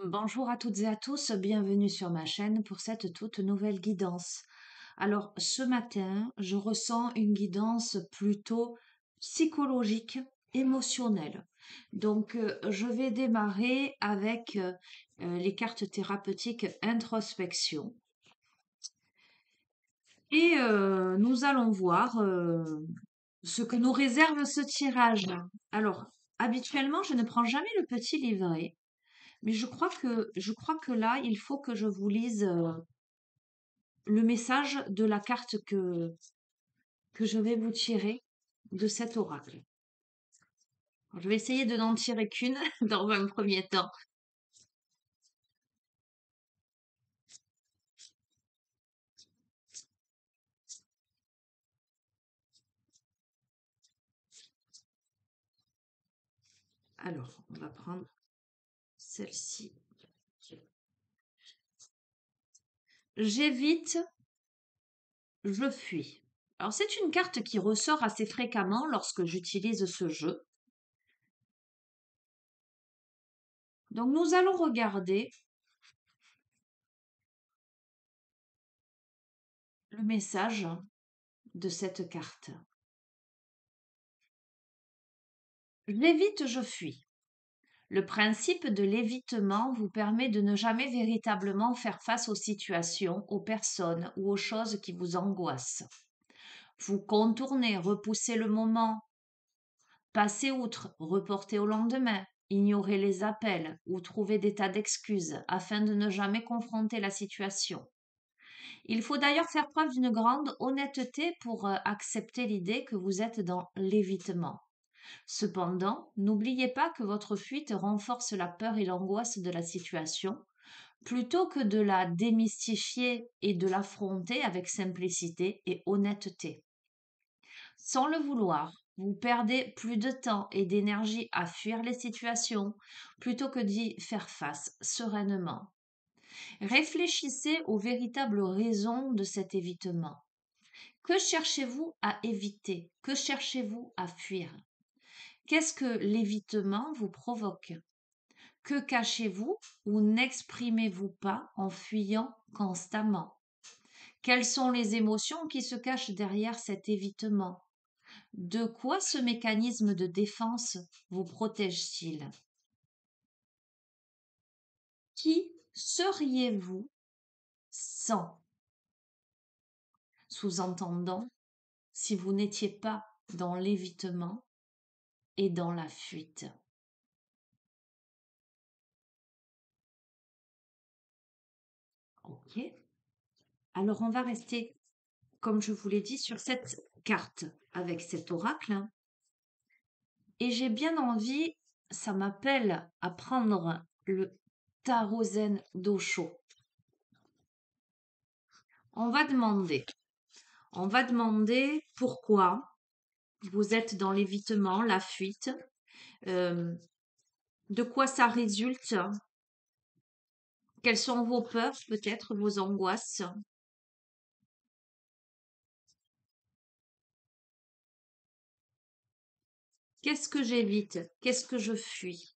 Bonjour à toutes et à tous, bienvenue sur ma chaîne pour cette toute nouvelle guidance. Alors ce matin, je ressens une guidance plutôt psychologique, émotionnelle. Donc je vais démarrer avec les cartes thérapeutiques introspection. Et nous allons voir ce que nous réserve ce tirage. Alors, habituellement, je ne prends jamais le petit livret. Mais je crois que là, il faut que je vous lise le message de la carte que je vais vous tirer de cet oracle. Alors, je vais essayer de n'en tirer qu'une dans un premier temps. Alors, on va prendre celle-ci. J'évite, je fuis. Alors, c'est une carte qui ressort assez fréquemment lorsque j'utilise ce jeu. Donc, nous allons regarder le message de cette carte. J'évite, je fuis. Le principe de l'évitement vous permet de ne jamais véritablement faire face aux situations, aux personnes ou aux choses qui vous angoissent. Vous contournez, repoussez le moment, passez outre, reportez au lendemain, ignorez les appels ou trouvez des tas d'excuses afin de ne jamais confronter la situation. Il faut d'ailleurs faire preuve d'une grande honnêteté pour accepter l'idée que vous êtes dans l'évitement. Cependant, n'oubliez pas que votre fuite renforce la peur et l'angoisse de la situation, plutôt que de la démystifier et de l'affronter avec simplicité et honnêteté. Sans le vouloir, vous perdez plus de temps et d'énergie à fuir les situations plutôt que d'y faire face sereinement. Réfléchissez aux véritables raisons de cet évitement. Que cherchez-vous à éviter? Que cherchez-vous à fuir? Qu'est-ce que l'évitement vous provoque? Que cachez-vous ou n'exprimez-vous pas en fuyant constamment? Quelles sont les émotions qui se cachent derrière cet évitement? De quoi ce mécanisme de défense vous protège-t-il? Qui seriez-vous sans? Sous-entendant, si vous n'étiez pas dans l'évitement et dans la fuite. Ok. Alors on va rester, comme je vous l'ai dit, sur cette carte avec cet oracle. Et j'ai bien envie, ça m'appelle à prendre le tarot zen d'Osho. On va demander, on va demander pourquoi vous êtes dans l'évitement, la fuite, euh, de quoi ça résulte, quelles sont vos peurs, peut-être vos angoisses. Qu'est-ce que j'évite? Qu'est-ce que je fuis?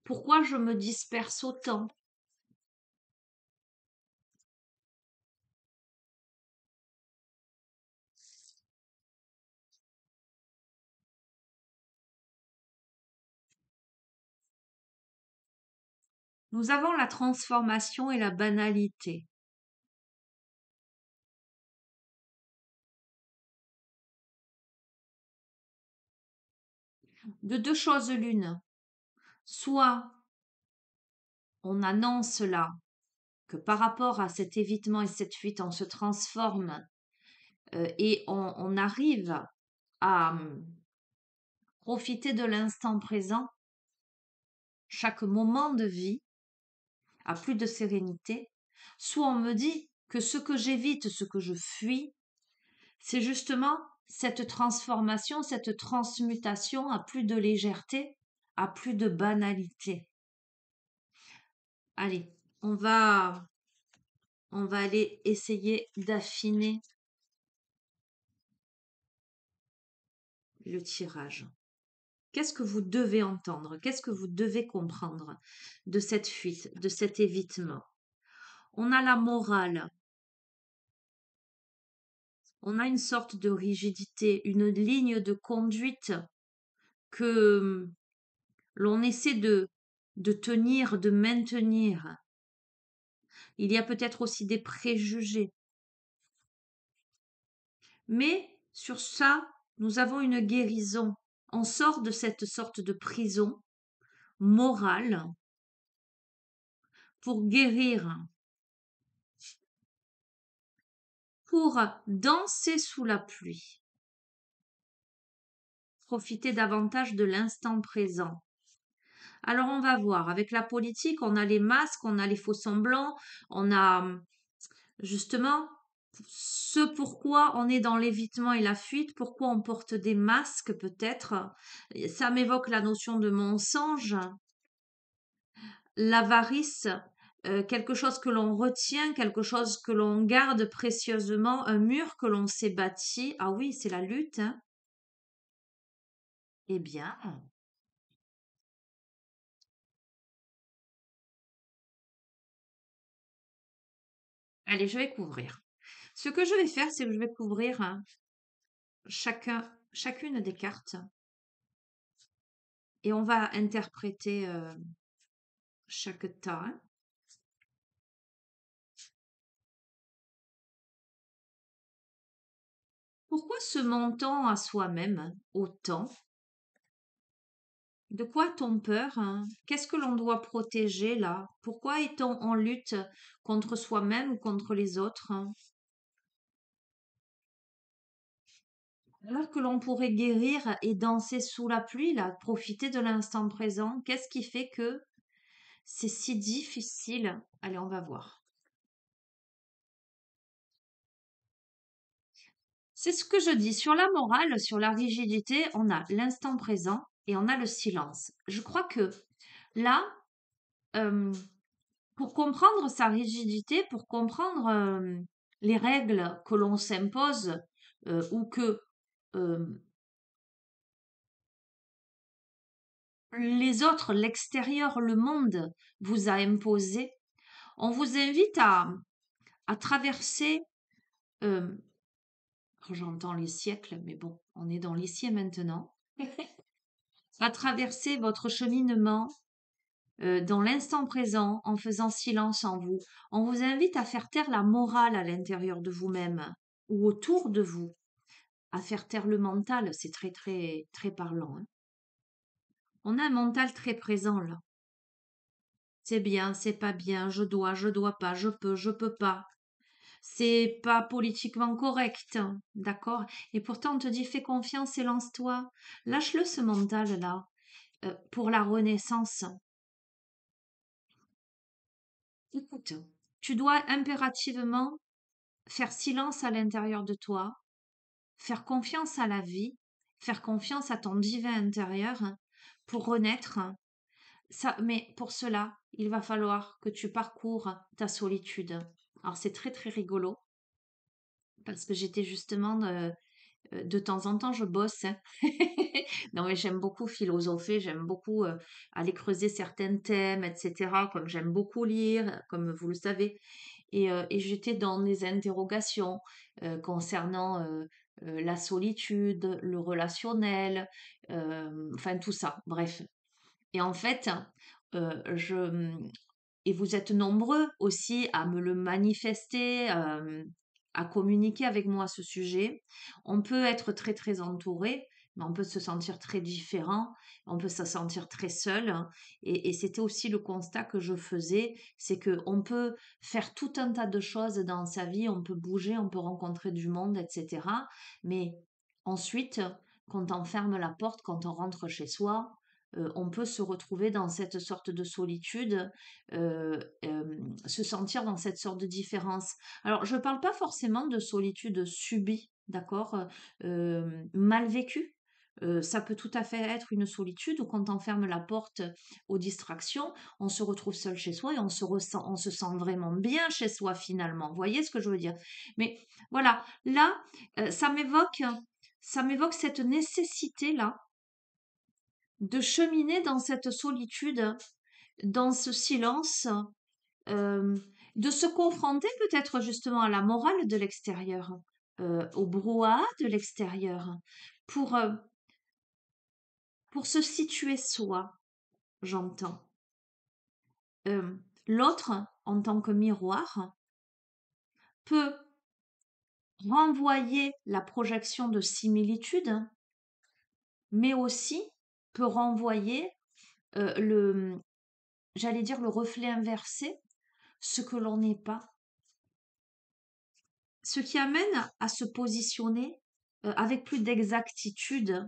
Pourquoi je me disperse autant? Nous avons la transformation et la banalité. De deux choses l'une. Soit on annonce là que par rapport à cet évitement et cette fuite, on se transforme et on arrive à profiter de l'instant présent, chaque moment de vie, à plus de sérénité. Soit on me dit que ce que j'évite, ce que je fuis, c'est justement cette transformation, cette transmutation à plus de légèreté, à plus de banalité. Allez, on va aller essayer d'affiner le tirage. Qu'est-ce que vous devez entendre? Qu'est-ce que vous devez comprendre de cette fuite, de cet évitement? On a la morale, on a une sorte de rigidité, une ligne de conduite que l'on essaie de tenir, de maintenir. Il y a peut-être aussi des préjugés. Mais sur ça, nous avons une guérison. On sort de cette sorte de prison morale pour guérir, pour danser sous la pluie, profiter davantage de l'instant présent. Alors on va voir, avec la politique, on a les masques, on a les faux semblants, on a justement ce pourquoi on est dans l'évitement et la fuite, pourquoi on porte des masques peut-être. Ça m'évoque la notion de mensonge, l'avarice, quelque chose que l'on retient, quelque chose que l'on garde précieusement, un mur que l'on s'est bâti. Ah oui, c'est la lutte, hein. Eh bien, allez, je vais couvrir. Ce que je vais faire, c'est que je vais couvrir chacune des cartes et on va interpréter chaque tas, hein. Pourquoi se ment-on à soi-même autant? De quoi a-t-on peur, hein? Qu'est-ce que l'on doit protéger là? Pourquoi est-on en lutte contre soi-même ou contre les autres, hein? Alors que l'on pourrait guérir et danser sous la pluie, là, profiter de l'instant présent, qu'est-ce qui fait que c'est si difficile? Allez, on va voir. C'est ce que je dis. Sur la morale, sur la rigidité, on a l'instant présent et on a le silence. Je crois que là, euh, pour comprendre sa rigidité, pour comprendre les règles que l'on s'impose ou que euh, les autres, l'extérieur, le monde vous a imposé, on vous invite à traverser, euh, j'entends les siècles, mais bon, on est dans l'ici et maintenant, à traverser votre cheminement dans l'instant présent en faisant silence en vous. On vous invite à faire taire la morale à l'intérieur de vous-même ou autour de vous, à faire taire le mental. C'est très, très, très parlant, hein. On a un mental très présent là. C'est bien, c'est pas bien, je dois pas, je peux pas. C'est pas politiquement correct, hein, d'accord? Et pourtant, on te dit fais confiance et lance-toi. Lâche-le ce mental-là pour la renaissance. Écoute, tu dois impérativement faire silence à l'intérieur de toi, faire confiance à la vie, faire confiance à ton divin intérieur pour renaître. Ça, mais pour cela, il va falloir que tu parcours ta solitude. Alors c'est très très rigolo parce que j'étais justement de temps en temps je bosse, hein. Non mais j'aime beaucoup philosopher, j'aime beaucoup aller creuser certains thèmes, etc. Comme j'aime beaucoup lire, comme vous le savez. Et j'étais dans des interrogations concernant la solitude, le relationnel, enfin tout ça, bref. Et en fait, et vous êtes nombreux aussi à me le manifester, à communiquer avec moi à ce sujet. On peut être très très entouré, mais on peut se sentir très différent, on peut se sentir très seul, hein. Et c'était aussi le constat que je faisais, c'est que on peut faire tout un tas de choses dans sa vie, on peut bouger, on peut rencontrer du monde, etc. Mais ensuite, quand on ferme la porte, quand on rentre chez soi, on peut se retrouver dans cette sorte de solitude, se sentir dans cette sorte de différence. Alors, je ne parle pas forcément de solitude subie, d'accord, mal vécue. Ça peut tout à fait être une solitude où quand on ferme la porte aux distractions, on se retrouve seul chez soi et on se sent vraiment bien chez soi finalement. Vous voyez ce que je veux dire? Mais voilà, là, ça m'évoque cette nécessité-là de cheminer dans cette solitude, dans ce silence, euh, de se confronter peut-être justement à la morale de l'extérieur, au brouhaha de l'extérieur, pour, euh, pour se situer soi, j'entends. Euh, L'autre, en tant que miroir, peut renvoyer la projection de similitude, mais aussi peut renvoyer j'allais dire le reflet inversé, ce que l'on n'est pas. Ce qui amène à se positionner avec plus d'exactitude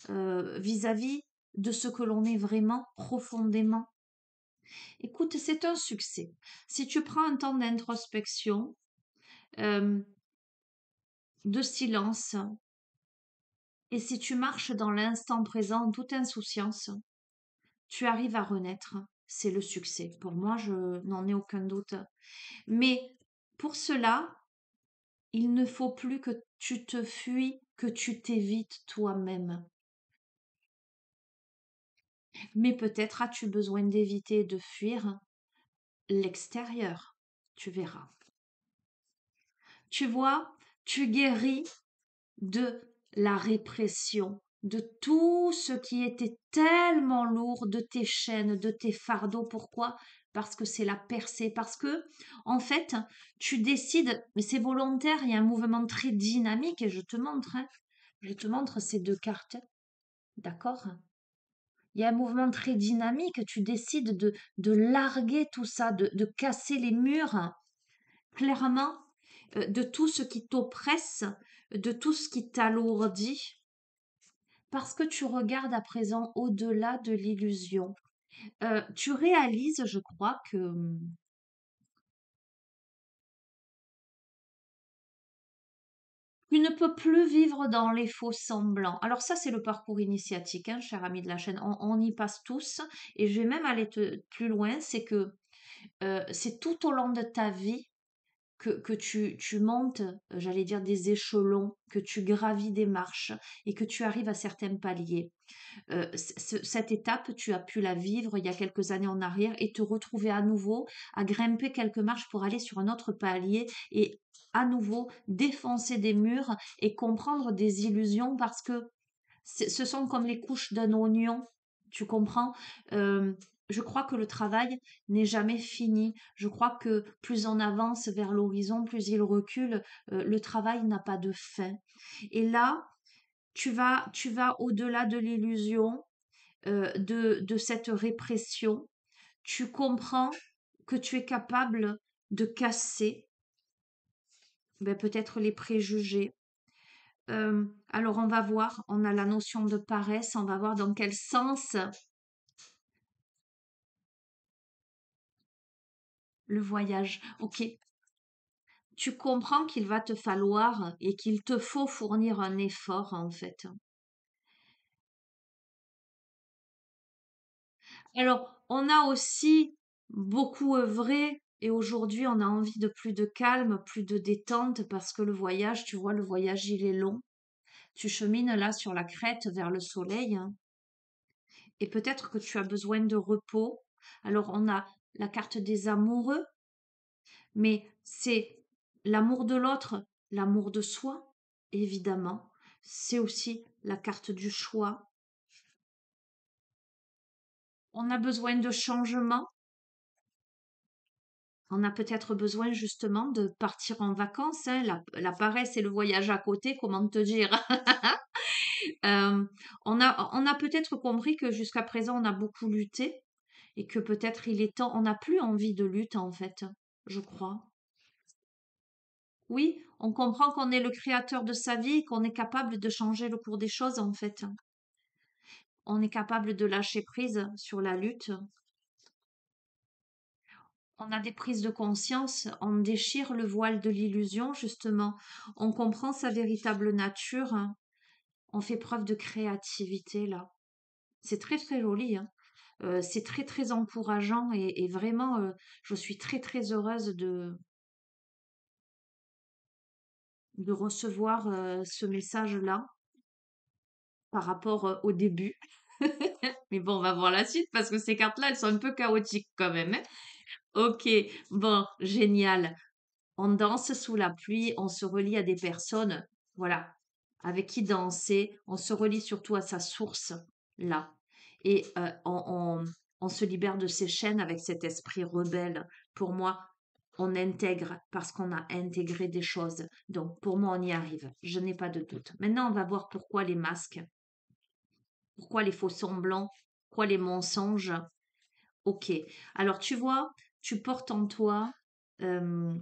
vis-à-vis de ce que l'on est vraiment profondément. Écoute, c'est un succès. Si tu prends un temps d'introspection, euh, de silence, et si tu marches dans l'instant présent en toute insouciance, tu arrives à renaître. C'est le succès. Pour moi, je n'en ai aucun doute. Mais pour cela, il ne faut plus que tu te fuis, que tu t'évites toi-même. Mais peut-être as-tu besoin d'éviter de fuir l'extérieur. Tu verras. Tu vois, tu guéris de la répression, de tout ce qui était tellement lourd, de tes chaînes, de tes fardeaux. Pourquoi? Parce que c'est la percée, parce que, en fait, tu décides, mais c'est volontaire, il y a un mouvement très dynamique, et je te montre, hein, je te montre ces deux cartes, d'accord? Il y a un mouvement très dynamique, tu décides de larguer tout ça, de casser les murs, clairement, de tout ce qui t'oppresse, de tout ce qui t'alourdit, parce que tu regardes à présent au-delà de l'illusion. Tu réalises, je crois, que tu ne peux plus vivre dans les faux semblants. Alors ça, c'est le parcours initiatique, hein, cher ami de la chaîne. On y passe tous. Et je vais même aller plus loin, c'est que c'est tout au long de ta vie que tu montes, j'allais dire des échelons, que tu gravis des marches et que tu arrives à certains paliers. Cette étape, tu as pu la vivre il y a quelques années en arrière et te retrouver à nouveau à grimper quelques marches pour aller sur un autre palier et à nouveau défoncer des murs et comprendre des illusions parce que ce sont comme les couches d'un oignon, tu comprends? Euh, je crois que le travail n'est jamais fini. Je crois que plus on avance vers l'horizon, plus il recule. Le travail n'a pas de fin. Et là, tu vas au-delà de l'illusion, de cette répression. Tu comprends que tu es capable de casser peut-être les préjugés. Alors on va voir, on a la notion de paresse, on va voir dans quel sens le voyage. Ok, tu comprends qu'il va te falloir et qu'il te faut fournir un effort en fait. Alors, on a aussi beaucoup œuvré et aujourd'hui on a envie de plus de calme, plus de détente parce que le voyage, tu vois, le voyage il est long. Tu chemines là sur la crête vers le soleil, hein, et peut-être que tu as besoin de repos. Alors on a la carte des amoureux, mais c'est l'amour de l'autre, l'amour de soi, évidemment. C'est aussi la carte du choix. On a besoin de changement. On a peut-être besoin justement de partir en vacances, hein. La paresse et le voyage à côté, comment te dire? Euh, on a peut-être compris que jusqu'à présent, on a beaucoup lutté et que peut-être il est temps, on n'a plus envie de lutte en fait, je crois. Oui, on comprend qu'on est le créateur de sa vie, qu'on est capable de changer le cours des choses en fait. On est capable de lâcher prise sur la lutte. On a des prises de conscience, on déchire le voile de l'illusion justement, on comprend sa véritable nature, hein. On fait preuve de créativité là. C'est très très joli, hein. C'est très très encourageant et vraiment, je suis très très heureuse de recevoir ce message-là par rapport au début. Mais bon, on va voir la suite parce que ces cartes-là, elles sont un peu chaotiques quand même, hein. Ok, bon, génial. On danse sous la pluie, on se relie à des personnes, voilà, avec qui danser. On se relie surtout à sa source, là. Et on se libère de ses chaînes avec cet esprit rebelle. Pour moi, on intègre parce qu'on a intégré des choses. Donc, pour moi, on y arrive. Je n'ai pas de doute. Maintenant, on va voir pourquoi les masques, pourquoi les faux semblants, pourquoi les mensonges. Ok. Alors, tu vois, tu portes en toi euh,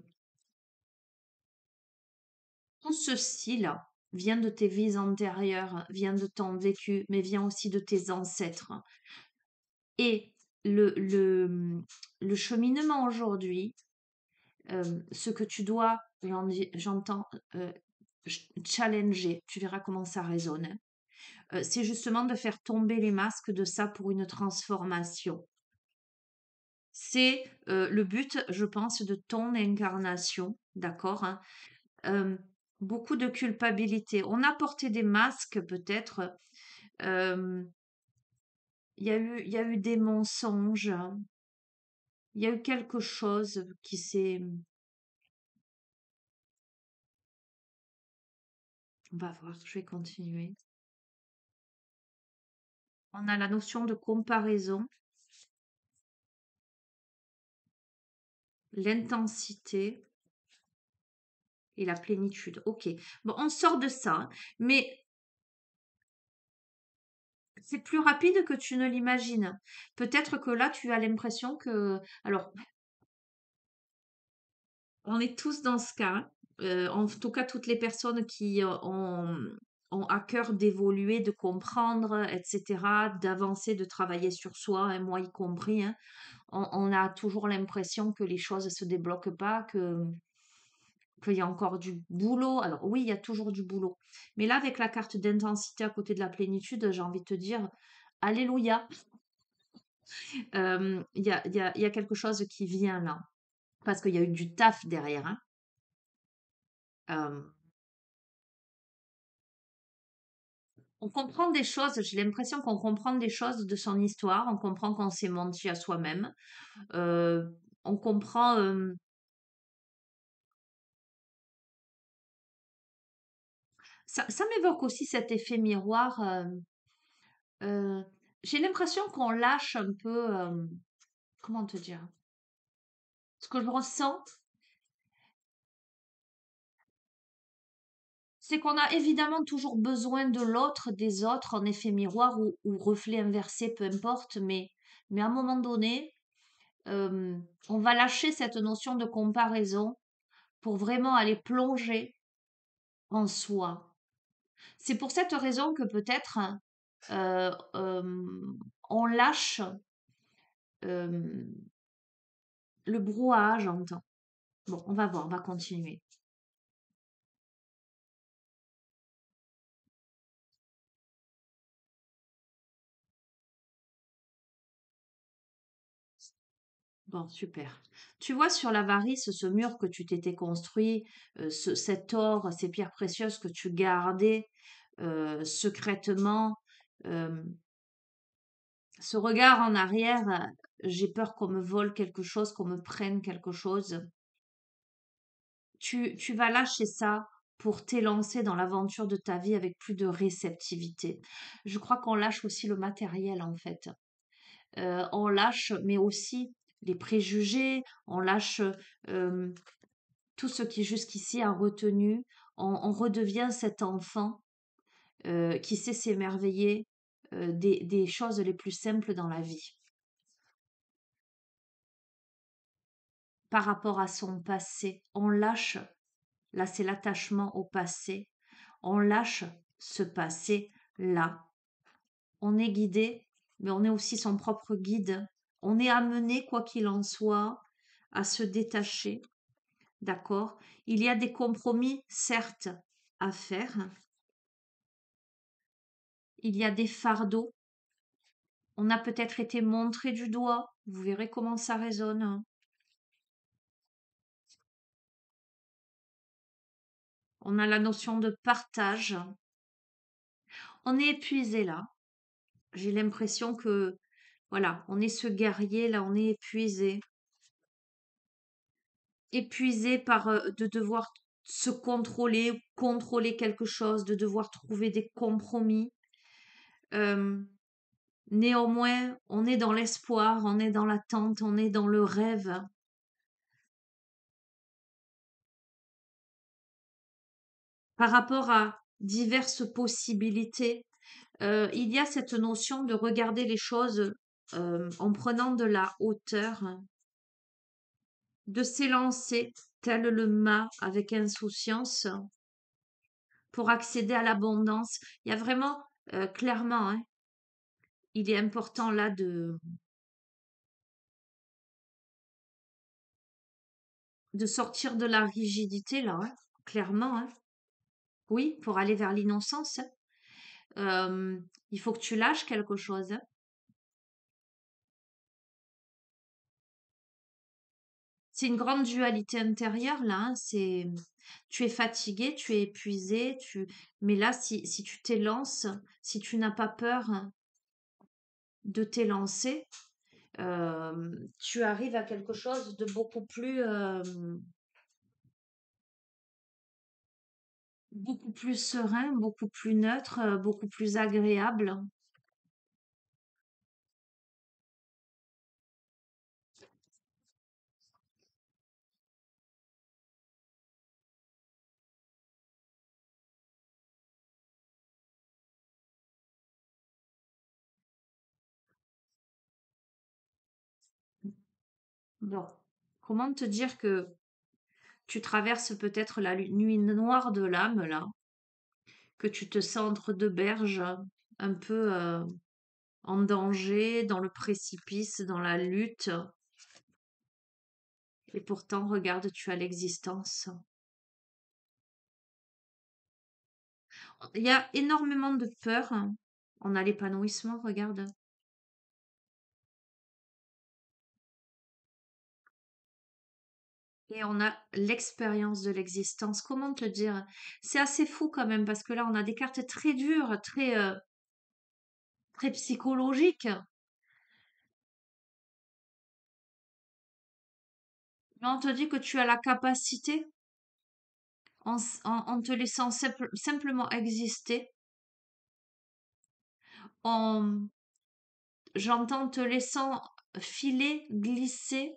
tout ceci-là vient de tes vies antérieures, vient de ton vécu, mais vient aussi de tes ancêtres. Et le, le, le cheminement aujourd'hui, ce que tu dois, j'entends, challenger, tu verras comment ça résonne, hein. C'est justement de faire tomber les masques de ça pour une transformation. C'est le but, je pense, de ton incarnation, d'accord, hein. Euh, Beaucoup de culpabilité. On a porté des masques, peut-être. euh, il y a eu des mensonges. Il y a eu quelque chose qui s'est. On va voir, je vais continuer. On a la notion de comparaison, l'intensité et la plénitude. Ok. Bon, on sort de ça, hein, mais c'est plus rapide que tu ne l'imagines. Peut-être que là, tu as l'impression que. Alors, on est tous dans ce cas, hein. En tout cas, toutes les personnes qui ont à cœur d'évoluer, de comprendre, etc., d'avancer, de travailler sur soi, hein, moi y compris, hein, on a toujours l'impression que les choses ne se débloquent pas, qu'il y a encore du boulot. Alors oui, il y a toujours du boulot. Mais là, avec la carte d'intensité à côté de la plénitude, j'ai envie de te dire, Alléluia, il y a quelque chose qui vient là. Parce qu'il y a eu du taf derrière, hein. Euh, On comprend des choses, j'ai l'impression qu'on comprend des choses de son histoire, on comprend qu'on s'est menti à soi-même, euh, on comprend, ça m'évoque aussi cet effet miroir. Euh, j'ai l'impression qu'on lâche un peu, comment te dire, ce que je ressens, c'est qu'on a évidemment toujours besoin de l'autre, des autres, en effet miroir ou reflet inversé, peu importe, mais à un moment donné, euh, on va lâcher cette notion de comparaison pour vraiment aller plonger en soi. C'est pour cette raison que peut-être on lâche euh, le brouhaha, j'entends. Bon, on va voir, on va continuer. Bon, super. Tu vois sur l'avarice, ce mur que tu t'étais construit, cet or, ces pierres précieuses que tu gardais secrètement, euh, ce regard en arrière, j'ai peur qu'on me vole quelque chose, qu'on me prenne quelque chose. Tu vas lâcher ça pour t'élancer dans l'aventure de ta vie avec plus de réceptivité. Je crois qu'on lâche aussi le matériel en fait. On lâche, mais aussi les préjugés, on lâche euh, tout ce qui jusqu'ici a retenu. On redevient cet enfant qui sait s'émerveiller des choses les plus simples dans la vie. Par rapport à son passé, on lâche. Là, c'est l'attachement au passé. On lâche ce passé-là. On est guidé, mais on est aussi son propre guide. On est amené, quoi qu'il en soit, à se détacher. D'accord? Il y a des compromis, certes, à faire. Il y a des fardeaux. On a peut-être été montré du doigt. Vous verrez comment ça résonne, hein. On a la notion de partage. On est épuisé là. J'ai l'impression que, voilà, on est ce guerrier là, on est épuisé. Épuisé par de devoir se contrôler, contrôler quelque chose, de devoir trouver des compromis. Euh, Néanmoins, on est dans l'espoir, on est dans l'attente, on est dans le rêve. Par rapport à diverses possibilités, il y a cette notion de regarder les choses en prenant de la hauteur, de s'élancer tel le mât avec insouciance pour accéder à l'abondance. Il y a vraiment, clairement, hein, il est important là de sortir de la rigidité, là, hein, clairement, hein. Oui, pour aller vers l'innocence, hein. Il faut que tu lâches quelque chose, hein. C'est une grande dualité intérieure, là, hein. Tu es fatigué, tu es épuisé, mais là, si tu t'élances, si tu n'as pas peur de t'élancer, tu arrives à quelque chose de beaucoup plus serein, beaucoup plus neutre, beaucoup plus agréable. Bon, comment te dire que tu traverses peut-être la nuit noire de l'âme, là, que tu te sens entre deux berges, un peu en danger, dans le précipice, dans la lutte, et pourtant, regarde, tu as l'existence. Il y a énormément de peur. On a l'épanouissement, regarde. Et on a l'expérience de l'existence. Comment te dire? C'est assez fou quand même, parce que là, on a des cartes très dures, très psychologiques. Mais on te dit que tu as la capacité, en te laissant simplement exister, en, j'entends te laissant filer, glisser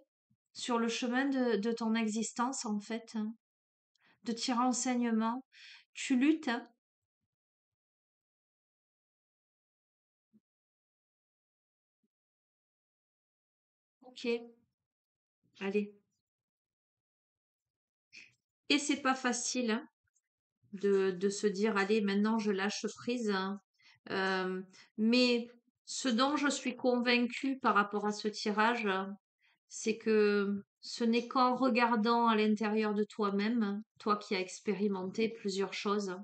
sur le chemin de ton existence, en fait, hein, de tirer enseignement. Tu luttes, hein. Ok, allez. Et c'est pas facile, hein, de se dire, allez, maintenant je lâche prise, hein. Euh, mais ce dont je suis convaincue par rapport à ce tirage, c'est que ce n'est qu'en regardant à l'intérieur de toi-même, toi qui as expérimenté plusieurs choses,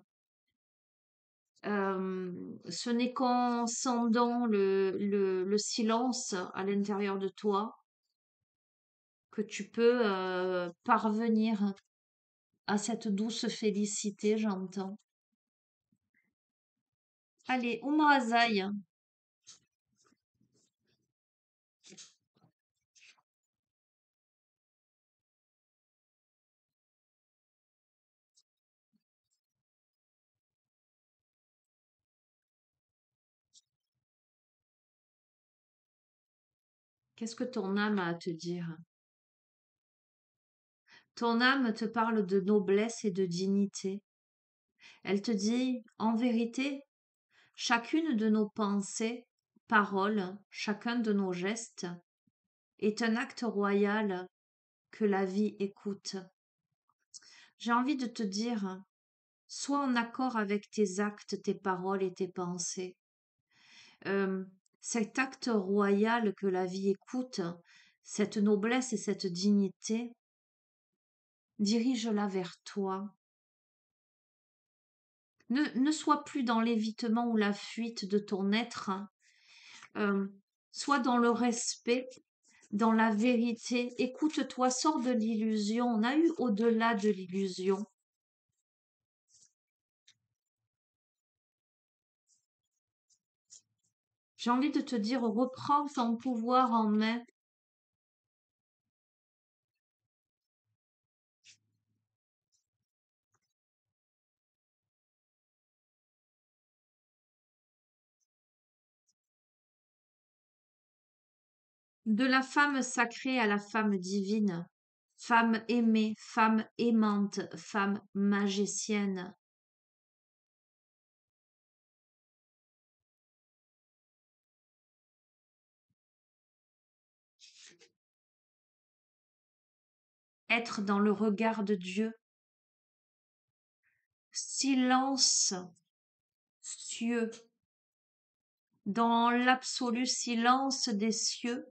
ce n'est qu'en sondant le silence à l'intérieur de toi que tu peux parvenir à cette douce félicité, j'entends. Allez, Oumrazaï, qu'est-ce que ton âme a à te dire? Ton âme te parle de noblesse et de dignité. Elle te dit, en vérité, chacune de nos pensées, paroles, chacun de nos gestes est un acte royal que la vie écoute. J'ai envie de te dire, sois en accord avec tes actes, tes paroles et tes pensées. Euh, Cet acte royal que la vie écoute, cette noblesse et cette dignité, dirige-la vers toi. Ne sois plus dans l'évitement ou la fuite de ton être, hein. Euh, Sois dans le respect, dans la vérité. Écoute-toi, sors de l'illusion. On a eu au-delà de l'illusion. J'ai envie de te dire, reprends ton pouvoir en main. De la femme sacrée à la femme divine, femme aimée, femme aimante, femme magicienne. Être dans le regard de Dieu. Silence, cieux. Dans l'absolu silence des cieux,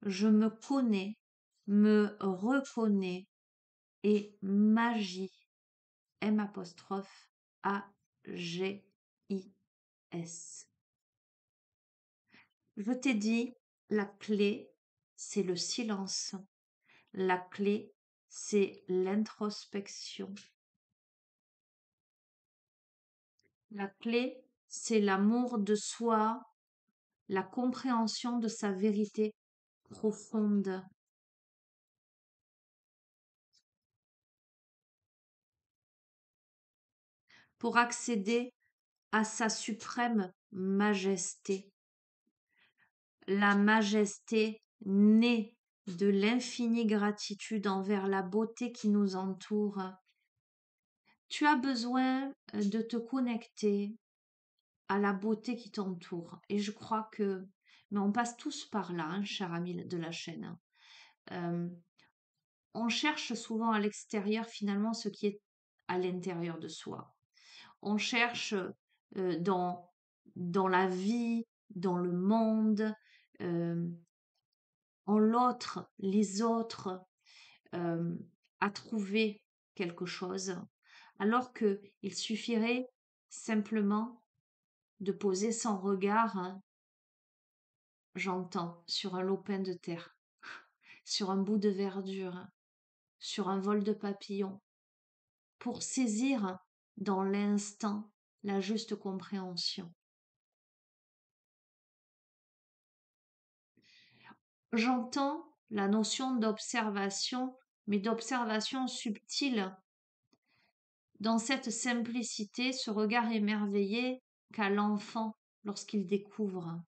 je me connais, me reconnais et magie. M apostrophe A G I S. Je t'ai dit, la clé, c'est le silence. La clé, c'est l'introspection. La clé, c'est l'amour de soi, la compréhension de sa vérité profonde. Pour accéder à sa suprême majesté. La majesté née de l'infinie gratitude envers la beauté qui nous entoure. Tu as besoin de te connecter à la beauté qui t'entoure. Et je crois que, mais on passe tous par là, hein, cher ami de la chaîne. On cherche souvent à l'extérieur finalement ce qui est à l'intérieur de soi. On cherche dans, dans la vie, dans le monde, en l'autre, les autres, à trouver quelque chose, alors qu'il suffirait simplement de poser son regard, hein, j'entends, sur un lopin de terre, sur un bout de verdure, sur un vol de papillon, pour saisir dans l'instant la juste compréhension. J'entends la notion d'observation, mais d'observation subtile. Dans cette simplicité, ce regard émerveillé qu'a l'enfant lorsqu'il découvre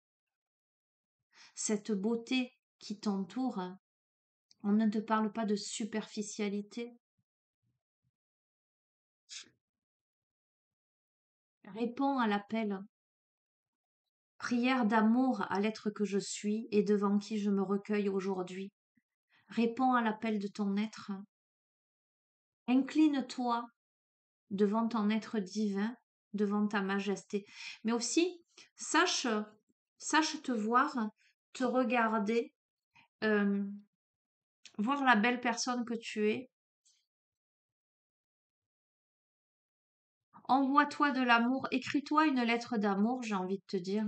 cette beauté qui t'entoure. On ne te parle pas de superficialité. Réponds à l'appel. Prière d'amour à l'être que je suis et devant qui je me recueille aujourd'hui. Réponds à l'appel de ton être. Incline-toi devant ton être divin, devant ta majesté. Mais aussi, sache, sache te voir, te regarder, euh, voir la belle personne que tu es. Envoie-toi de l'amour, écris-toi une lettre d'amour, j'ai envie de te dire.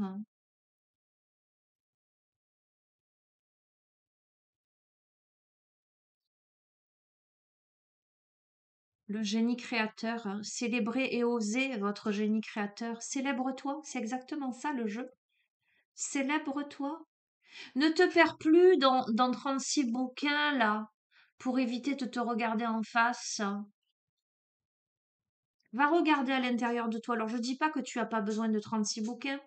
Le génie créateur, hein. Célébrez et osez votre génie créateur. Célèbre-toi, c'est exactement ça le jeu. Célèbre-toi. Ne te perds plus dans 36 bouquins là, pour éviter de te regarder en face. Va regarder à l'intérieur de toi. Alors je dis pas que tu as pas besoin de 36 bouquins,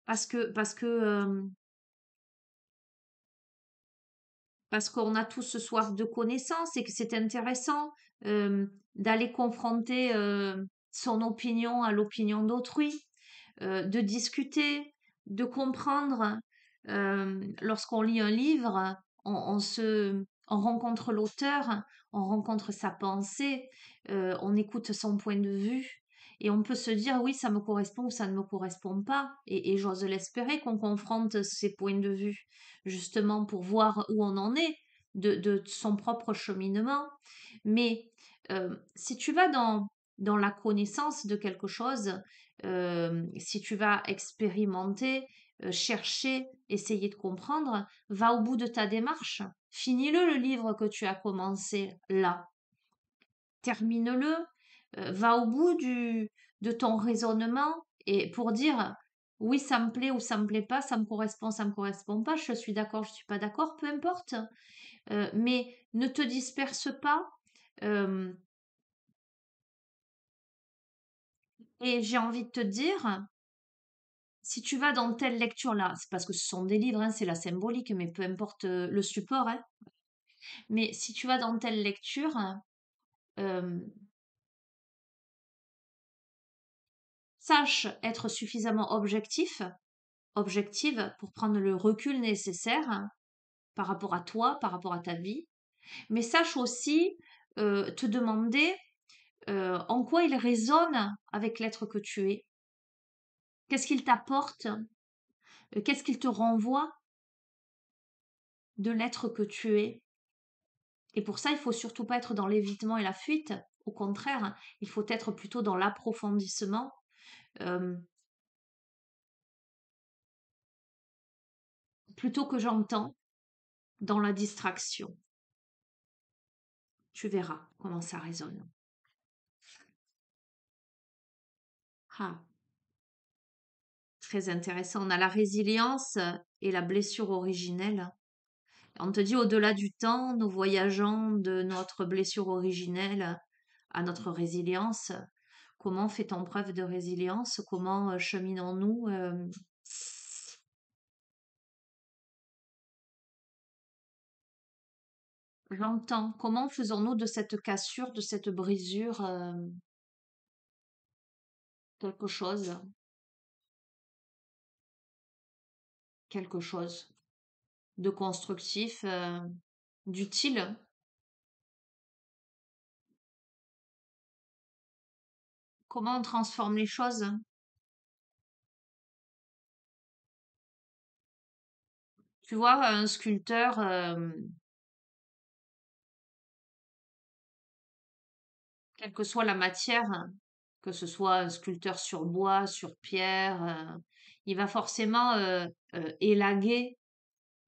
parce que parce qu'on a tous ce soif de connaissance et que c'est intéressant d'aller confronter son opinion à l'opinion d'autrui, de discuter, de comprendre. Lorsqu'on lit un livre, on rencontre l'auteur, on rencontre sa pensée, on écoute son point de vue. Et on peut se dire, oui, ça me correspond ou ça ne me correspond pas. Et j'ose l'espérer qu'on confronte ces points de vue, justement pour voir où on en est de son propre cheminement. Mais si tu vas dans la connaissance de quelque chose, si tu vas expérimenter, chercher, essayer de comprendre, va au bout de ta démarche. Finis-le, le livre que tu as commencé là. Termine-le, va au bout de ton raisonnement, Et pour dire oui, ça me plaît ou ça me plaît pas, ça me correspond pas, je suis d'accord, je suis pas d'accord, peu importe. Mais ne te disperse pas. euh, et j'ai envie de te dire, si tu vas dans telle lecture-là, c'est parce que ce sont des livres, hein, c'est la symbolique, mais peu importe le support, hein. Mais si tu vas dans telle lecture, euh, sache être suffisamment objective pour prendre le recul nécessaire par rapport à toi, par rapport à ta vie. Mais sache aussi te demander en quoi il résonne avec l'être que tu es. Qu'est-ce qu'il t'apporte? Qu'est-ce qu'il te renvoie de l'être que tu es? Et pour ça, il faut surtout pas être dans l'évitement et la fuite. Au contraire, il faut être plutôt dans l'approfondissement, euh, plutôt que j'entends dans la distraction. Tu verras comment ça résonne. Ah, très intéressant. On a la résilience et la blessure originelle. On te dit au-delà du temps, nous voyageons de notre blessure originelle à notre résilience. Comment fait-on preuve de résilience? Comment cheminons-nous? J'entends. Comment faisons-nous de cette cassure, de cette brisure, quelque chose, quelque chose de constructif, d'utile? Comment on transforme les choses? Tu vois, un sculpteur, quelle que soit la matière, hein, que ce soit un sculpteur sur bois, sur pierre, il va forcément élaguer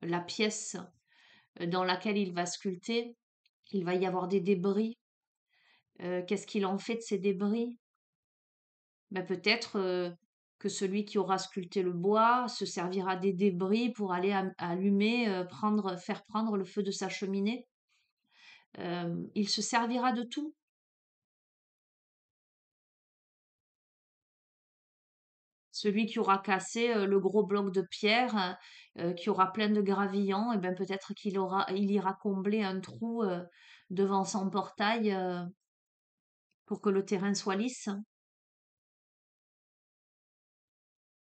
la pièce dans laquelle il va sculpter. Il va y avoir des débris. Qu'est-ce qu'il en fait de ces débris? Ben, peut-être que celui qui aura sculpté le bois se servira des débris pour aller allumer, faire prendre le feu de sa cheminée. Il se servira de tout. Celui qui aura cassé le gros bloc de pierre, qui aura plein de gravillons, et ben peut-être il ira combler un trou devant son portail pour que le terrain soit lisse.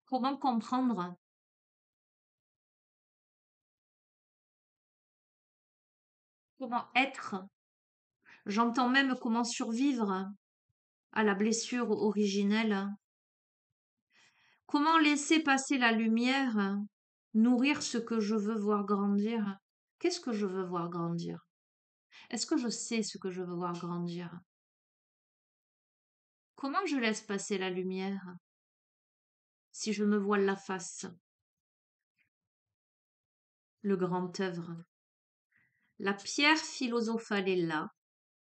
Comment comprendre? Comment être? J'entends même comment survivre à la blessure originelle. Comment laisser passer la lumière, nourrir ce que je veux voir grandir? Qu'est-ce que je veux voir grandir? Est-ce que je sais ce que je veux voir grandir? Comment je laisse passer la lumière si je me voile la face? Le grand œuvre. La pierre philosophale est là,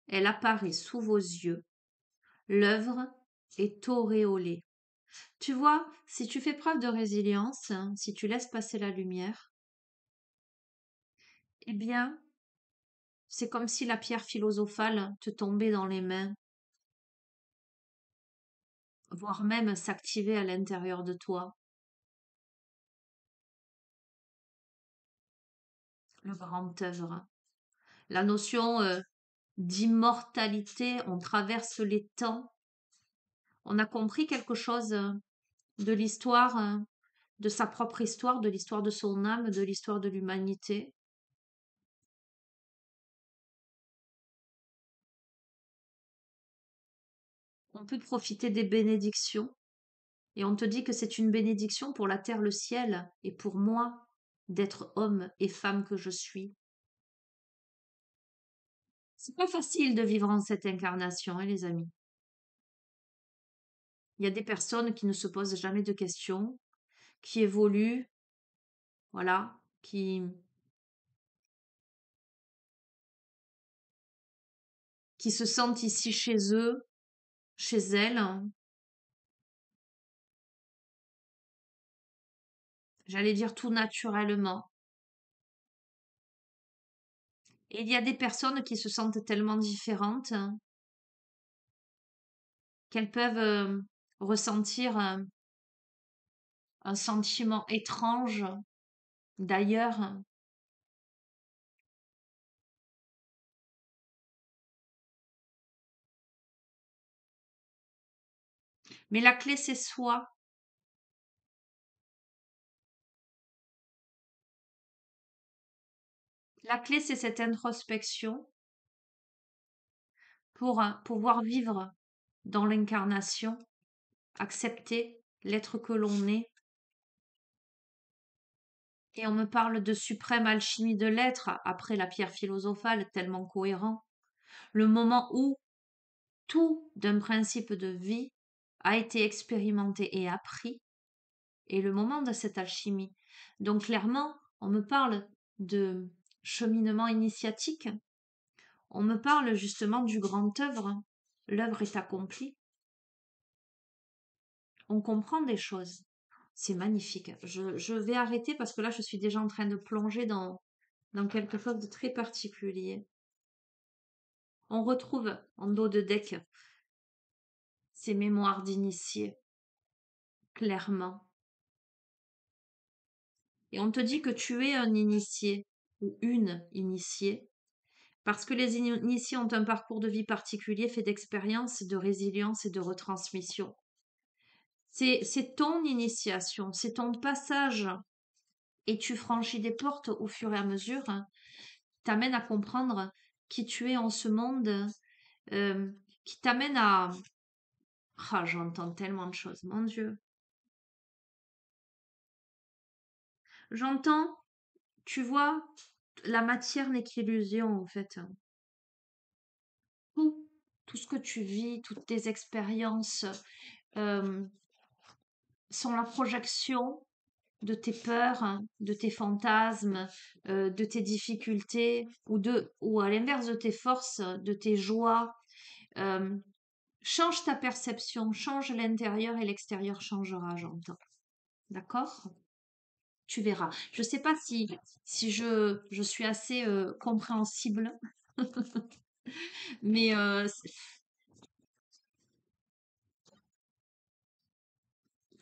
elle apparaît sous vos yeux, l'œuvre est auréolée. Tu vois, si tu fais preuve de résilience, si tu laisses passer la lumière, eh bien, c'est comme si la pierre philosophale te tombait dans les mains, voire même s'activait à l'intérieur de toi. Le grand œuvre. La notion d'immortalité, on traverse les temps. On a compris quelque chose de l'histoire, de sa propre histoire, de l'histoire de son âme, de l'histoire de l'humanité. On peut profiter des bénédictions. Et on te dit que c'est une bénédiction pour la terre, le ciel, et pour moi d'être homme et femme que je suis. C'est pas facile de vivre en cette incarnation, hein, les amis. Il y a des personnes qui ne se posent jamais de questions, qui évoluent, voilà, qui se sentent ici chez eux, chez elles, j'allais dire tout naturellement. Et il y a des personnes qui se sentent tellement différentes qu'elles peuvent ressentir un sentiment étrange d'ailleurs. Mais la clé, c'est soi. La clé, c'est cette introspection pour pouvoir vivre dans l'incarnation, accepter l'être que l'on est. Et on me parle de suprême alchimie de l'être après la pierre philosophale, tellement cohérent. Le moment où tout d'un principe de vie a été expérimenté et appris, et le moment de cette alchimie. Donc clairement, on me parle de cheminement initiatique, on me parle justement du grand œuvre. L'œuvre est accomplie, on comprend des choses. C'est magnifique. Je vais arrêter parce que là, je suis déjà en train de plonger dans quelque chose de très particulier. On retrouve en dos de deck ces mémoires d'initiés, clairement. Et on te dit que tu es un initié ou une initiée, parce que les initiés ont un parcours de vie particulier fait d'expérience, de résilience et de retransmission. C'est ton initiation, c'est ton passage et tu franchis des portes au fur et à mesure, t'amène à comprendre qui tu es en ce monde, euh, qui t'amène à... Ah, j'entends tellement de choses, mon Dieu. J'entends, tu vois, la matière n'est qu'illusion en fait. Tout, tout ce que tu vis, toutes tes expériences euh, sont la projection de tes peurs, de tes fantasmes, de tes difficultés, ou à l'inverse de tes forces, de tes joies. Euh, Change ta perception, change l'intérieur et l'extérieur changera, j'entends. D'accord? Tu verras. Je ne sais pas si je suis assez compréhensible, mais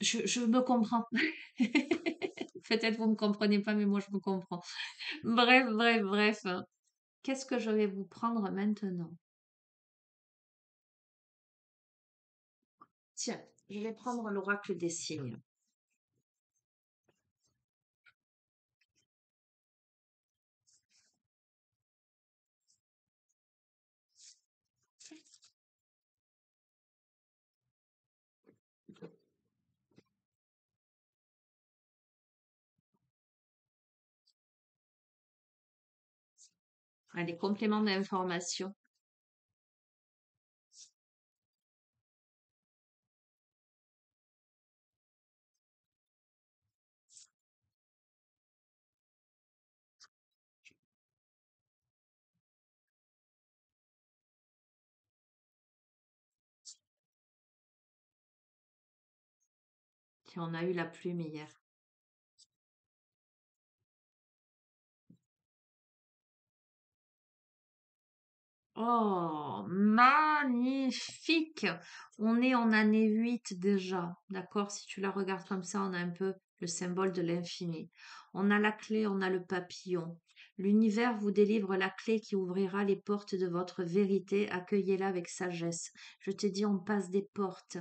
je me comprends. Peut-être vous ne me comprenez pas, mais moi je me comprends. Bref, bref, bref. Qu'est-ce que je vais vous prendre maintenant? Tiens, je vais prendre l'oracle des signes. Allez, complément d'information. Tiens, on a eu la plume hier. Oh, magnifique! On est en année 8 déjà, d'accord? Si tu la regardes comme ça, on a un peu le symbole de l'infini. On a la clé, on a le papillon. L'univers vous délivre la clé qui ouvrira les portes de votre vérité. Accueillez-la avec sagesse. Je t'ai dit, on passe des portes.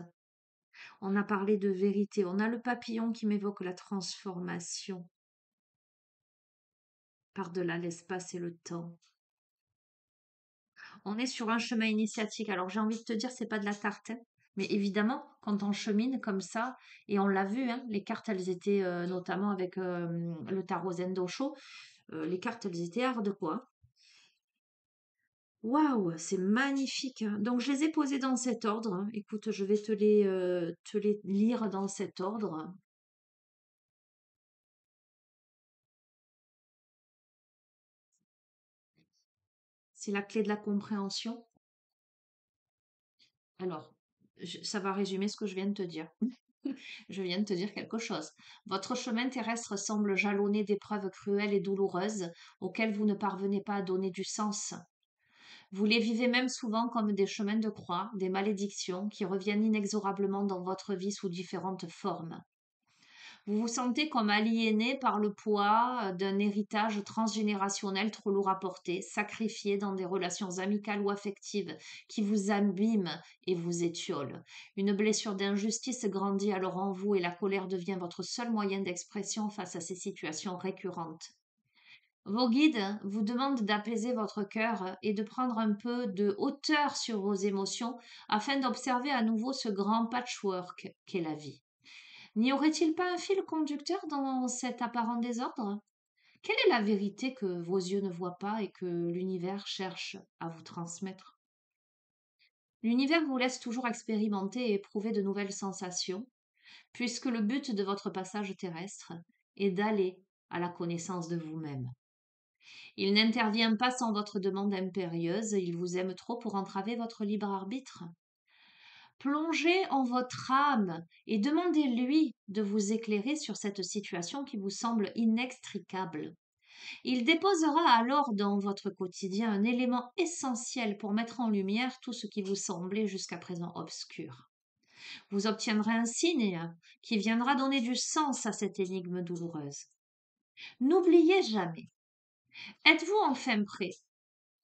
On a parlé de vérité. On a le papillon qui m'évoque la transformation par-delà l'espace et le temps. On est sur un chemin initiatique. Alors j'ai envie de te dire, c'est pas de la tarte, hein. Mais évidemment, quand on chemine comme ça, et on l'a vu, hein, les cartes, elles étaient notamment avec le tarot Zendosho, les cartes, elles étaient hard quoi. Waouh, c'est magnifique, hein. Donc je les ai posées dans cet ordre, hein. Écoute, je vais te les lire dans cet ordre. C'est la clé de la compréhension. Alors, ça va résumer ce que je viens de te dire. Je viens de te dire quelque chose. Votre chemin terrestre semble jalonné d'épreuves cruelles et douloureuses auxquelles vous ne parvenez pas à donner du sens. Vous les vivez même souvent comme des chemins de croix, des malédictions qui reviennent inexorablement dans votre vie sous différentes formes. Vous vous sentez comme aliéné par le poids d'un héritage transgénérationnel trop lourd à porter, sacrifié dans des relations amicales ou affectives qui vous abîment et vous étiolent. Une blessure d'injustice grandit alors en vous et la colère devient votre seul moyen d'expression face à ces situations récurrentes. Vos guides vous demandent d'apaiser votre cœur et de prendre un peu de hauteur sur vos émotions afin d'observer à nouveau ce grand patchwork qu'est la vie. N'y aurait-il pas un fil conducteur dans cet apparent désordre? Quelle est la vérité que vos yeux ne voient pas et que l'univers cherche à vous transmettre? L'univers vous laisse toujours expérimenter et éprouver de nouvelles sensations, puisque le but de votre passage terrestre est d'aller à la connaissance de vous-même. Il n'intervient pas sans votre demande impérieuse, il vous aime trop pour entraver votre libre arbitre. Plongez en votre âme et demandez-lui de vous éclairer sur cette situation qui vous semble inextricable. Il déposera alors dans votre quotidien un élément essentiel pour mettre en lumière tout ce qui vous semblait jusqu'à présent obscur. Vous obtiendrez un signe qui viendra donner du sens à cette énigme douloureuse. N'oubliez jamais, êtes-vous enfin prêt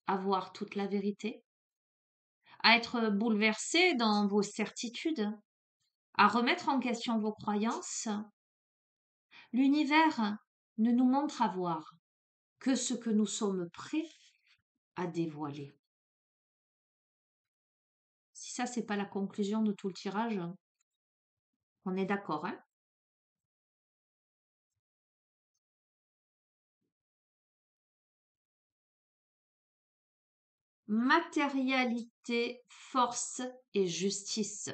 à voir toute la vérité, à être bouleversé dans vos certitudes, à remettre en question vos croyances? L'univers ne nous montre à voir que ce que nous sommes prêts à dévoiler. Si ça, c'est pas la conclusion de tout le tirage, on est d'accord, hein? Matérialité, force et justice.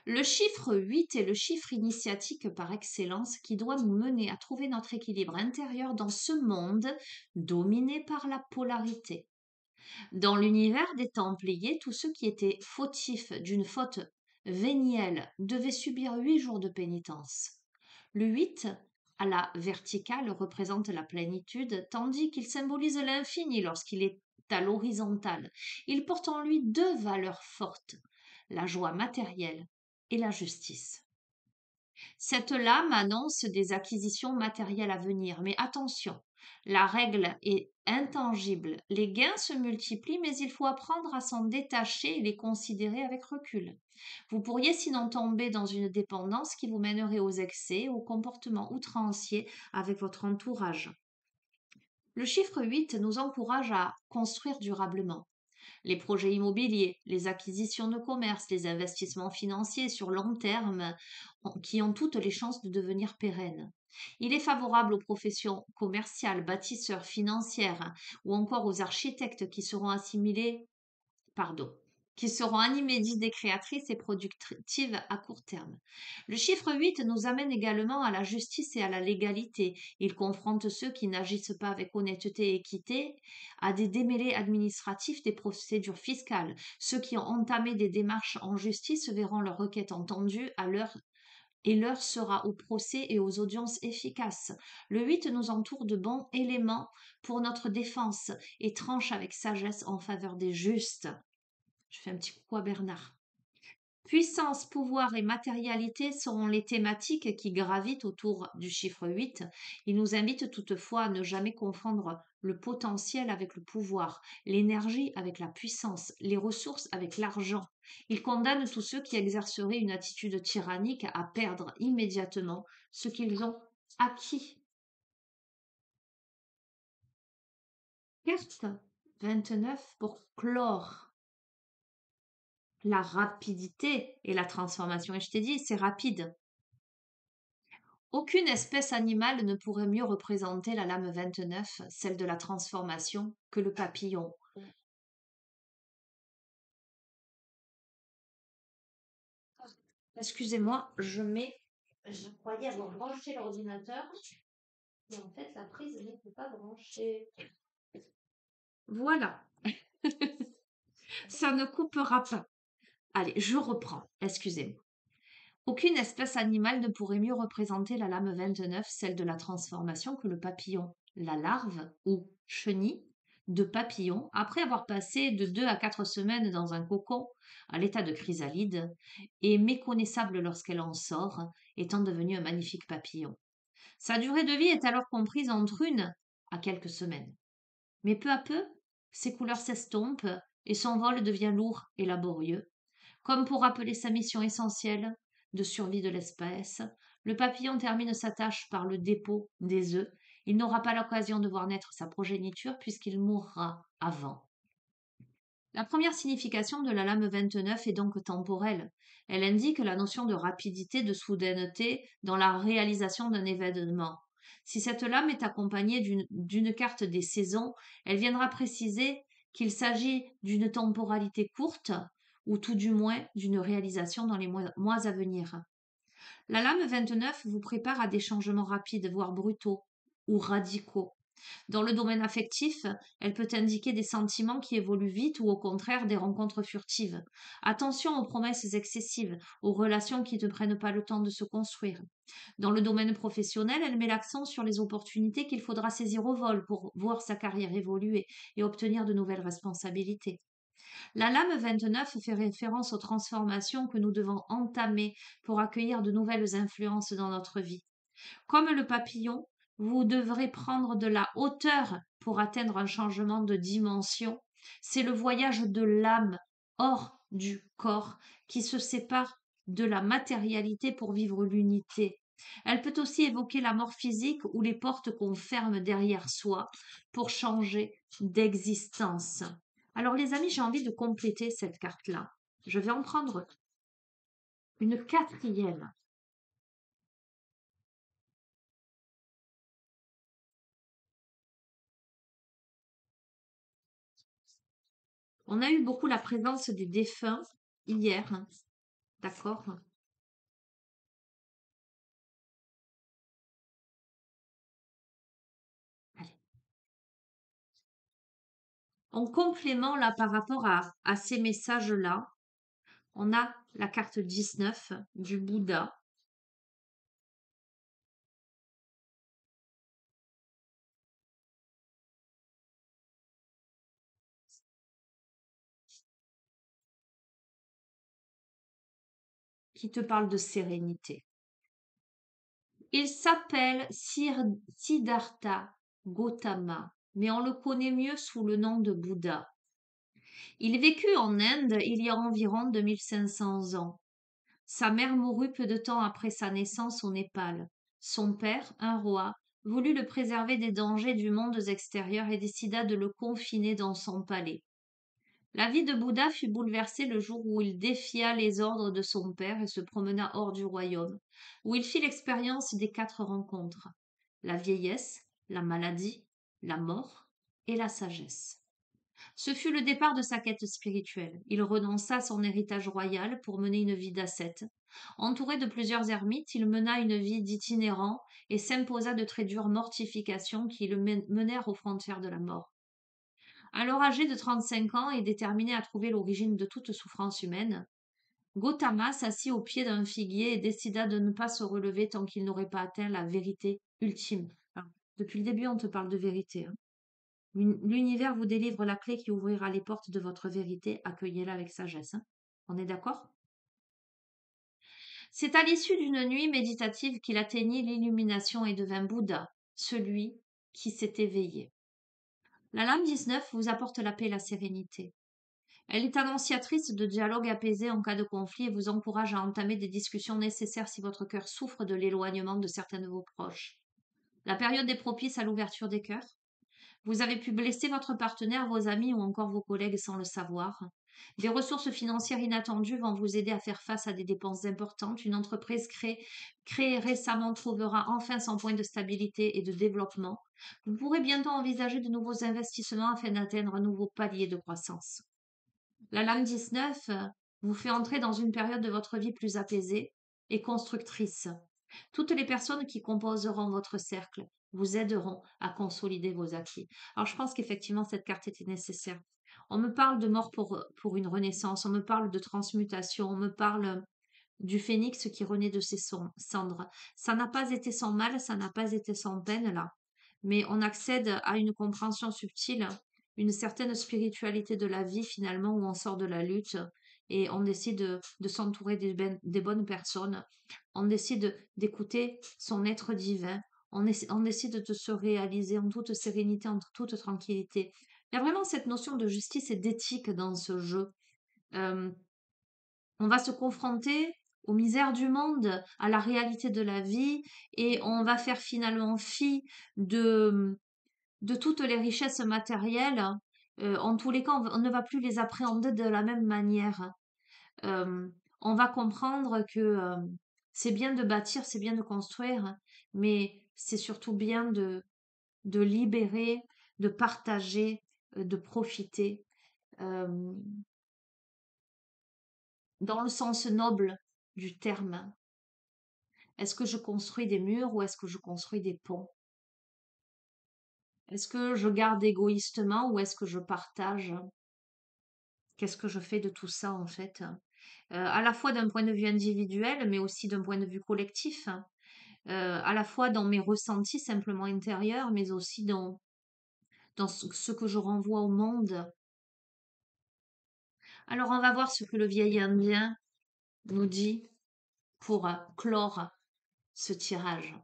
Le chiffre 8 est le chiffre initiatique par excellence qui doit nous mener à trouver notre équilibre intérieur dans ce monde dominé par la polarité. Dans l'univers des Templiers, tous ceux qui étaient fautifs d'une faute vénielle devaient subir 8 jours de pénitence. Le 8, à la verticale, représente la plénitude, tandis qu'il symbolise l'infini lorsqu'il est à l'horizontale. Il porte en lui deux valeurs fortes, la joie matérielle et la justice. Cette lame annonce des acquisitions matérielles à venir, mais attention, la règle est intangible. Les gains se multiplient, mais il faut apprendre à s'en détacher et les considérer avec recul. Vous pourriez sinon tomber dans une dépendance qui vous mènerait aux excès, aux comportements outranciers avec votre entourage. Le chiffre 8 nous encourage à construire durablement. Les projets immobiliers, les acquisitions de commerce, les investissements financiers sur long terme qui ont toutes les chances de devenir pérennes. Il est favorable aux professions commerciales, bâtisseurs, financières ou encore aux architectes qui seront assimilés, pardon, qui seront animés d'idées créatrices et productives à court terme. Le chiffre 8 nous amène également à la justice et à la légalité. Il confronte ceux qui n'agissent pas avec honnêteté et équité à des démêlés administratifs des procédures fiscales. Ceux qui ont entamé des démarches en justice verront leur requête entendue à l'heure et l'heure sera au procès et aux audiences efficaces. Le 8 nous entoure de bons éléments pour notre défense et tranche avec sagesse en faveur des justes. Je fais un petit coucou à Bernard. Puissance, pouvoir et matérialité seront les thématiques qui gravitent autour du chiffre 8. Il nous invite toutefois à ne jamais confondre le potentiel avec le pouvoir, l'énergie avec la puissance, les ressources avec l'argent. Il condamne tous ceux qui exerceraient une attitude tyrannique à perdre immédiatement ce qu'ils ont acquis. Carte 29 pour clore la rapidité et la transformation. Et je t'ai dit, c'est rapide. Aucune espèce animale ne pourrait mieux représenter la lame 29, celle de la transformation, que le papillon. Excusez-moi, je croyais avoir branché l'ordinateur, mais en fait la prise n'était pas branchée. Voilà, ça ne coupera pas. Allez, je reprends, excusez-moi. Aucune espèce animale ne pourrait mieux représenter la lame 29, celle de la transformation, que le papillon. La larve, ou chenille, de papillon, après avoir passé de 2 à 4 semaines dans un cocon, à l'état de chrysalide, est méconnaissable lorsqu'elle en sort, étant devenue un magnifique papillon. Sa durée de vie est alors comprise entre 1 à quelques semaines. Mais peu à peu, ses couleurs s'estompent et son vol devient lourd et laborieux. Comme pour rappeler sa mission essentielle de survie de l'espèce, le papillon termine sa tâche par le dépôt des œufs. Il n'aura pas l'occasion de voir naître sa progéniture puisqu'il mourra avant. La première signification de la lame 29 est donc temporelle. Elle indique la notion de rapidité, de soudaineté dans la réalisation d'un événement. Si cette lame est accompagnée d'une carte des saisons, elle viendra préciser qu'il s'agit d'une temporalité courte ou tout du moins d'une réalisation dans les mois à venir. La lame 29 vous prépare à des changements rapides, voire brutaux ou radicaux. Dans le domaine affectif, elle peut indiquer des sentiments qui évoluent vite ou au contraire des rencontres furtives. Attention aux promesses excessives, aux relations qui ne prennent pas le temps de se construire. Dans le domaine professionnel, elle met l'accent sur les opportunités qu'il faudra saisir au vol pour voir sa carrière évoluer et obtenir de nouvelles responsabilités. La lame 29 fait référence aux transformations que nous devons entamer pour accueillir de nouvelles influences dans notre vie. Comme le papillon, vous devrez prendre de la hauteur pour atteindre un changement de dimension. C'est le voyage de l'âme hors du corps qui se sépare de la matérialité pour vivre l'unité. Elle peut aussi évoquer la mort physique ou les portes qu'on ferme derrière soi pour changer d'existence. Alors les amis, j'ai envie de compléter cette carte-là. Je vais en prendre une quatrième. On a eu beaucoup la présence des défunts hier, hein, d'accord? Allez. En complément, là, par rapport à ces messages-là, on a la carte 19 du Bouddha. Qui te parle de sérénité. Il s'appelle Siddhartha Gautama, mais on le connaît mieux sous le nom de Bouddha. Il vécut en Inde il y a environ 2500 ans. Sa mère mourut peu de temps après sa naissance au Népal. Son père, un roi, voulut le préserver des dangers du monde extérieur et décida de le confiner dans son palais. La vie de Bouddha fut bouleversée le jour où il défia les ordres de son père et se promena hors du royaume, où il fit l'expérience des 4 rencontres: la vieillesse, la maladie, la mort et la sagesse. Ce fut le départ de sa quête spirituelle. Il renonça à son héritage royal pour mener une vie d'ascète. Entouré de plusieurs ermites, il mena une vie d'itinérant et s'imposa de très dures mortifications qui le menèrent aux frontières de la mort. Alors âgé de 35 ans et déterminé à trouver l'origine de toute souffrance humaine, Gautama s'assit au pied d'un figuier et décida de ne pas se relever tant qu'il n'aurait pas atteint la vérité ultime. Alors, depuis le début, on te parle de vérité, hein. L'univers vous délivre la clé qui ouvrira les portes de votre vérité. Accueillez-la avec sagesse, hein. On est d'accord? C'est à l'issue d'une nuit méditative qu'il atteignit l'illumination et devint Bouddha, celui qui s'est éveillé. La lame 19 vous apporte la paix et la sérénité. Elle est annonciatrice de dialogue apaisé en cas de conflit et vous encourage à entamer des discussions nécessaires si votre cœur souffre de l'éloignement de certains de vos proches. La période est propice à l'ouverture des cœurs. Vous avez pu blesser votre partenaire, vos amis ou encore vos collègues sans le savoir. Des ressources financières inattendues vont vous aider à faire face à des dépenses importantes. Une entreprise créée récemment trouvera enfin son point de stabilité et de développement. Vous pourrez bientôt envisager de nouveaux investissements afin d'atteindre un nouveau palier de croissance. La lame 19 vous fait entrer dans une période de votre vie plus apaisée et constructrice. Toutes les personnes qui composeront votre cercle vous aideront à consolider vos acquis. Alors, je pense qu'effectivement, cette carte était nécessaire. On me parle de mort pour une renaissance, on me parle de transmutation, on me parle du phénix qui renaît de ses cendres. Ça n'a pas été sans mal, ça n'a pas été sans peine là, mais on accède à une compréhension subtile, une certaine spiritualité de la vie finalement, où on sort de la lutte et on décide de s'entourer des bonnes personnes, on décide d'écouter son être divin, on décide de se réaliser en toute sérénité, en toute tranquillité. Il y a vraiment cette notion de justice et d'éthique dans ce jeu. Euh, on va se confronter aux misères du monde, à la réalité de la vie, et on va faire finalement fi de toutes les richesses matérielles. En tous les cas, on ne va plus les appréhender de la même manière. Euh, on va comprendre que c'est bien de bâtir, c'est bien de construire, mais c'est surtout bien de libérer, de partager, de profiter, euh, dans le sens noble du terme. Est-ce que je construis des murs ou est-ce que je construis des ponts? Est-ce que je garde égoïstement ou est-ce que je partage? Qu'est-ce que je fais de tout ça en fait? À la fois d'un point de vue individuel, mais aussi d'un point de vue collectif. À la fois dans mes ressentis simplement intérieurs, mais aussi dans ce que je renvoie au monde. Alors on va voir ce que le vieil Indien nous dit pour clore ce tirage.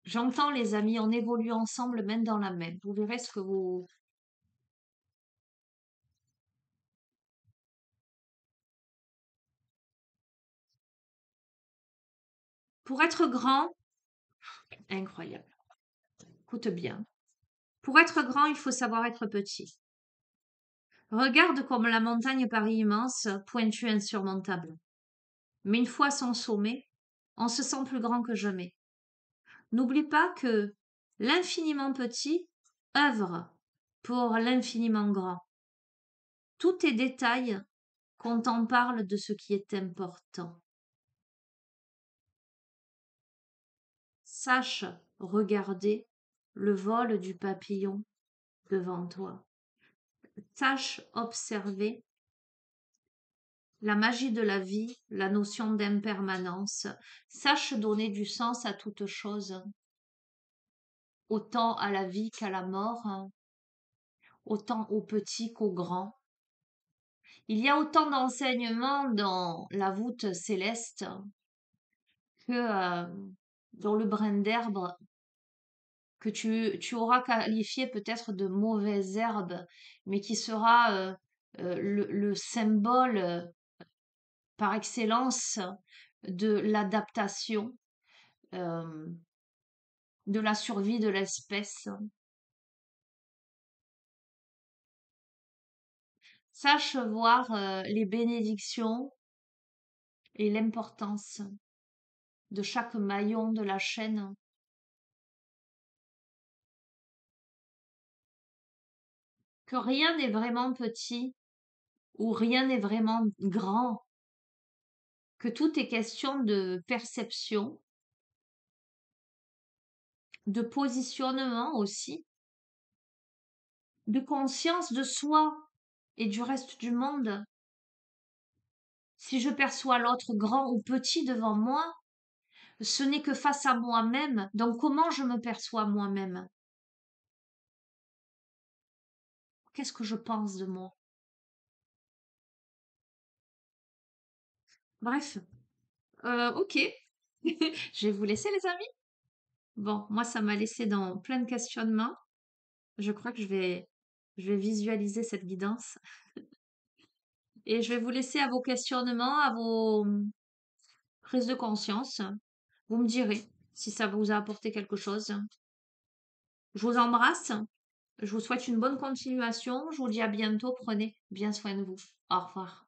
J'entends les amis, on évolue ensemble main dans la main. Vous verrez ce que vous... Pour être grand, incroyable. Écoute bien. Pour être grand, il faut savoir être petit. Regarde comme la montagne paraît immense, pointue, insurmontable. Mais une fois à son sommet, on se sent plus grand que jamais. N'oublie pas que l'infiniment petit œuvre pour l'infiniment grand. Tout est détail quand on parle de ce qui est important. Sache regarder le vol du papillon devant toi. Sache observer la magie de la vie, la notion d'impermanence. Sache donner du sens à toute chose, autant à la vie qu'à la mort, hein, autant au petit qu'au grand. Il y a autant d'enseignements dans la voûte céleste que dans le brin d'herbe que tu auras qualifié peut-être de mauvaise herbe, mais qui sera le symbole par excellence de l'adaptation, euh, de la survie de l'espèce. Sache voir les bénédictions et l'importance de chaque maillon de la chaîne. Que rien n'est vraiment petit ou rien n'est vraiment grand, que tout est question de perception, de positionnement aussi, de conscience de soi et du reste du monde. Si je perçois l'autre grand ou petit devant moi, ce n'est que face à moi-même. Donc comment je me perçois moi-même? Qu'est-ce que je pense de moi? Bref, ok. Je vais vous laisser les amis. Bon, moi ça m'a laissé dans plein de questionnements. Je crois que je vais visualiser cette guidance et je vais vous laisser à vos questionnements, à vos prises de conscience. Vous me direz si ça vous a apporté quelque chose. Je vous embrasse. Je vous souhaite une bonne continuation. Je vous dis à bientôt. Prenez bien soin de vous. Au revoir.